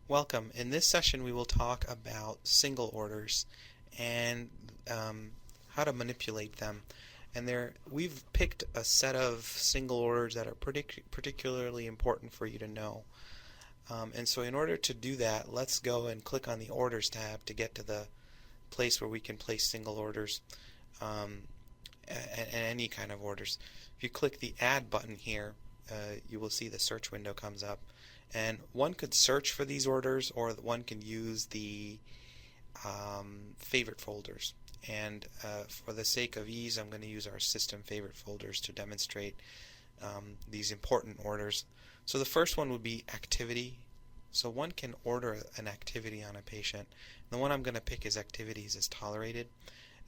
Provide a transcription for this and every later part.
Welcome. In this session we will talk about single orders and how to manipulate them. And we've picked a set of single orders that are particularly important for you to know. And so in order to do that, let's go and click on the Orders tab to get to the place where we can place single orders and any kind of orders. If you click the Add button here, you will see the search window comes up. And one could search for these orders, or one can use the favorite folders. And for the sake of ease, I'm going to use our system favorite folders to demonstrate these important orders. So the first one would be activity. So one can order an activity on a patient. The one I'm going to pick is activities as tolerated.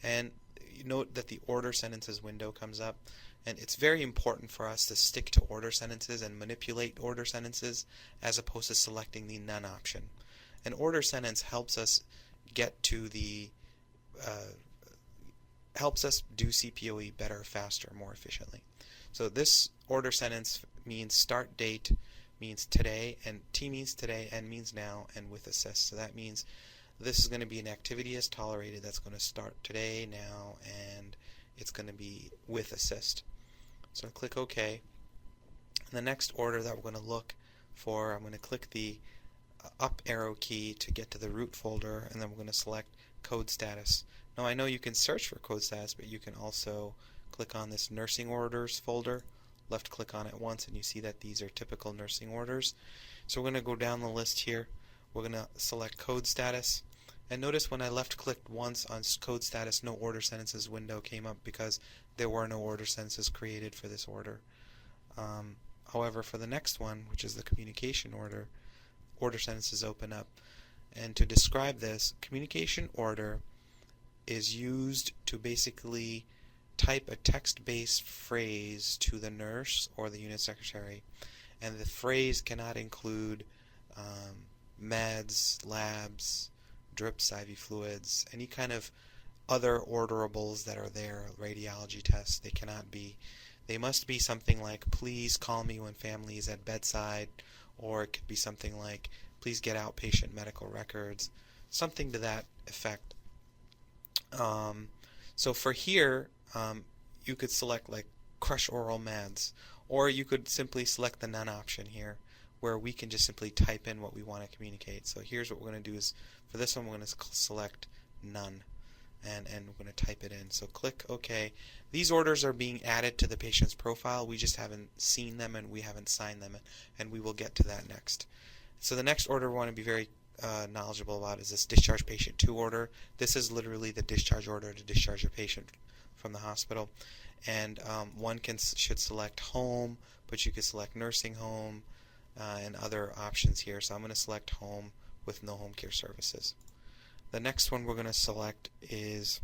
And you note that the order sentences window comes up. And it's very important for us to stick to order sentences and manipulate order sentences as opposed to selecting the none option. An order sentence helps us get to the helps us do CPOE better, faster, more efficiently. So this order sentence means start date, means today, and T means today, N means now, and with assist. So that means this is going to be an activity as tolerated that's going to start today, now, and it's going to be with assist. So click OK. And the next order that we're going to look for, I'm going to click the up arrow key to get to the root folder, and then we're going to select code status. Now I know you can search for code status, but you can also click on this nursing orders folder, left click on it once, and you see that these are typical nursing orders. So we're going to go down the list here. We're going to select code status. And notice when I left clicked once on code status, no order sentences window came up because there were no order sentences created for this order. However, for the next one, which is the communication order, order sentences open up. And to describe this, communication order is used to basically type a text-based phrase to the nurse or the unit secretary. And the phrase cannot include meds, labs, drips, IV fluids, any kind of other orderables that are there, radiology tests. They cannot be. They must be something like, please call me when family is at bedside, or it could be something like, please get outpatient medical records, something to that effect. So for here, you could select like crush oral meds, or you could simply select the none option here, where we can just simply type in what we want to communicate. So here's what we're going to do is, for this one we're going to select none, and we're going to type it in. So click OK. These orders are being added to the patient's profile. We just haven't seen them and we haven't signed them, and we will get to that next. So the next order we want to be very knowledgeable about is this discharge patient to order. This is literally the discharge order to discharge a patient from the hospital. And one should select home, but you could select nursing home and other options here. So I'm going to select home with no home care services. The next one we're going to select is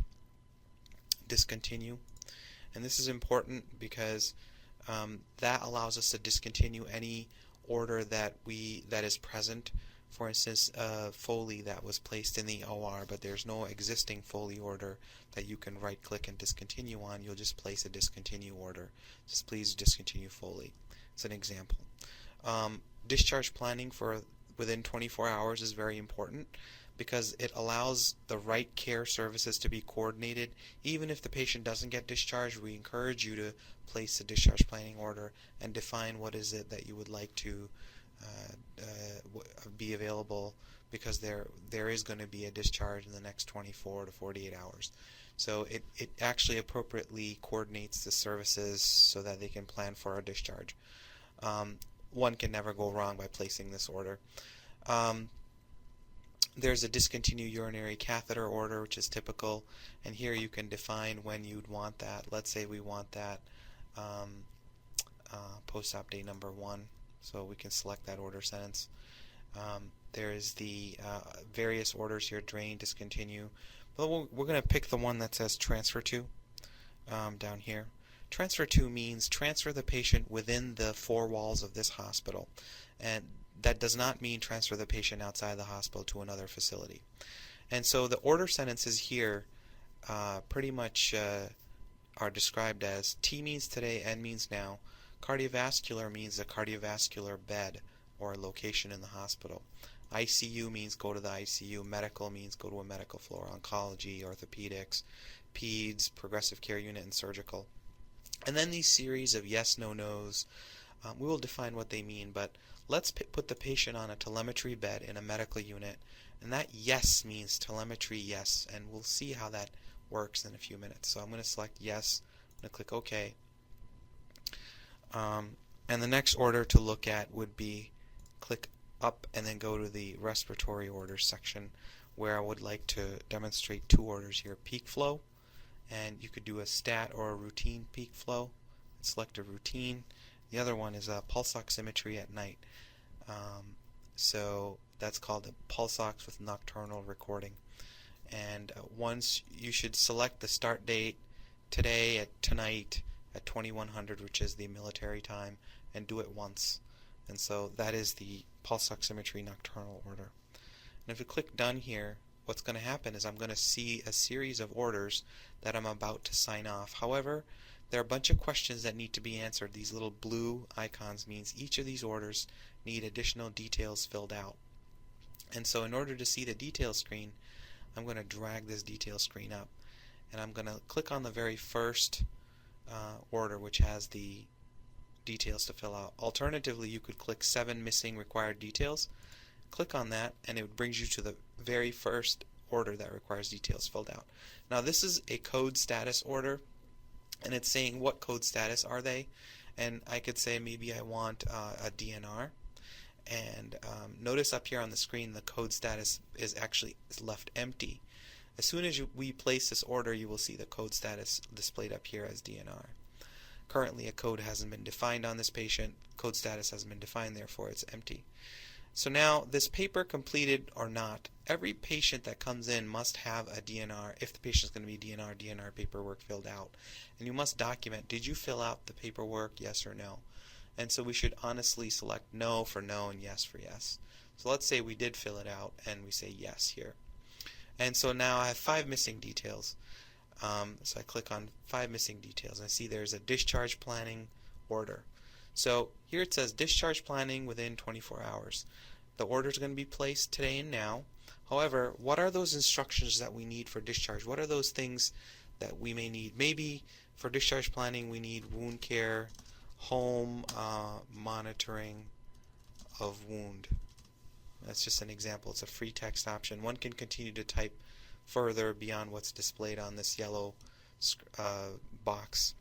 discontinue. And this is important because that allows us to discontinue any order that is present. For instance, Foley that was placed in the OR, but there's no existing Foley order that you can right click and discontinue on. You'll just place a discontinue order. Just please discontinue Foley. It's an example. Discharge planning for within 24 hours is very important because it allows the right care services to be coordinated. Even if the patient doesn't get discharged, we encourage you to place a discharge planning order and define what is it that you would like to be available, because there is going to be a discharge in the next 24 to 48 hours. So it actually appropriately coordinates the services so that they can plan for a discharge. One can never go wrong by placing this order. There's a discontinue urinary catheter order, which is typical, and here you can define when you'd want that. Let's say we want that post-op day number 1, so we can select that order sentence. There is the various orders here: drain, discontinue. But we're going to pick the one that says transfer to down here. Transfer to means transfer the patient within the 4 walls of this hospital, and that does not mean transfer the patient outside the hospital to another facility. And so the order sentences here pretty much are described as T means today, N means now. Cardiovascular means a cardiovascular bed or location in the hospital. ICU means go to the ICU. Medical means go to a medical floor. Oncology, orthopedics, peds, progressive care unit, and surgical. And then these series of yes, no, no's. We will define what they mean, but let's put the patient on a telemetry bed in a medical unit, and that yes means telemetry yes, and we'll see how that works in a few minutes. So I'm going to select yes, I'm going to click OK. And the next order to look at would be click up and then go to the respiratory orders section, where I would like to demonstrate two orders here: peak flow, and you could do a stat or a routine peak flow. Select a routine. The other one is a pulse oximetry at night. So that's called a pulse ox with nocturnal recording. And once you should select the start date tonight at 2100, which is the military time, and do it once. And so that is the pulse oximetry nocturnal order. And if you click done here, what's going to happen is I'm going to see a series of orders that I'm about to sign off. However, there are a bunch of questions that need to be answered. These little blue icons means each of these orders need additional details filled out. And so in order to see the details screen, I'm going to drag this details screen up, and I'm going to click on the very first order, which has the details to fill out. Alternatively, you could click 7 missing required details. Click on that, and it brings you to the very first order that requires details filled out. Now this is a code status order, and it's saying what code status are they, and I could say maybe I want a DNR, and notice up here on the screen the code status is actually left empty. As soon as we place this order, you will see the code status displayed up here as DNR. Currently a code hasn't been defined on this patient. Code status hasn't been defined, therefore it's empty. So now, this paper completed or not, every patient that comes in must have a DNR. If the patient is going to be DNR paperwork filled out. And you must document, did you fill out the paperwork, yes or no? And so we should honestly select no for no and yes for yes. So let's say we did fill it out, and we say yes here. And so now I have 5 missing details. So I click on 5 missing details, and I see there's a discharge planning order. So here it says discharge planning within 24 hours. The order is going to be placed today and now. However, what are those instructions that we need for discharge? What are those things that we may need? Maybe for discharge planning we need wound care, home monitoring of wound. That's just an example. It's a free text option. One can continue to type further beyond what's displayed on this yellow box.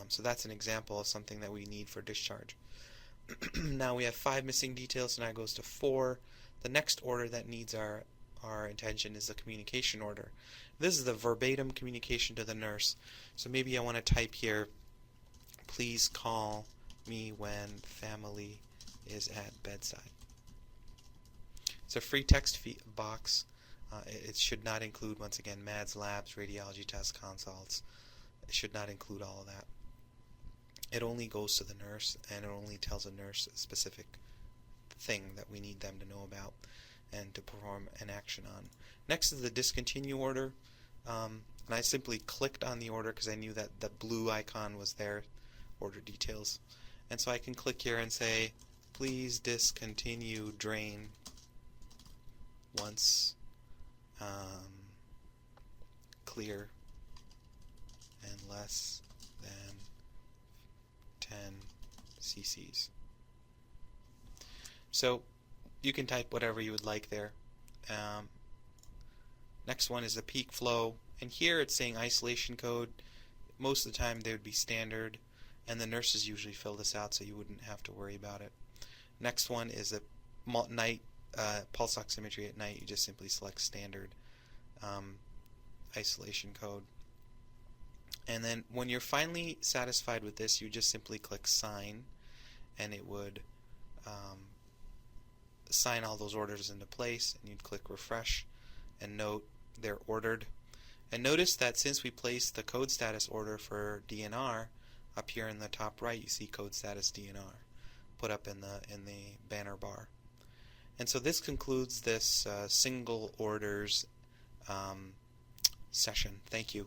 So that's an example of something that we need for discharge. Now we have 5 missing details, so now it goes to 4. The next order that needs our attention is the communication order. This is the verbatim communication to the nurse. So maybe I want to type here, please call me when family is at bedside. It's a free text box. It should not include, once again, MADS, labs, radiology tests, consults. It should not include all of that. It only goes to the nurse, and it only tells a nurse a specific thing that we need them to know about and to perform an action on. Next is the discontinue order. And I simply clicked on the order because I knew that the blue icon was there, order details. And so I can click here and say, please discontinue drain once clear and less than 10 cc's. So you can type whatever you would like there. Next one is the peak flow, and here it's saying isolation code. Most of the time they would be standard, and the nurses usually fill this out so you wouldn't have to worry about it. Next one is a night pulse oximetry at night. You just simply select standard isolation code. And then when you're finally satisfied with this, you just simply click sign, and it would sign all those orders into place, and you'd click refresh and note they're ordered. And notice that since we placed the code status order for DNR, up here in the top right you see code status DNR put up in the banner bar. And so this concludes this single orders session. Thank you.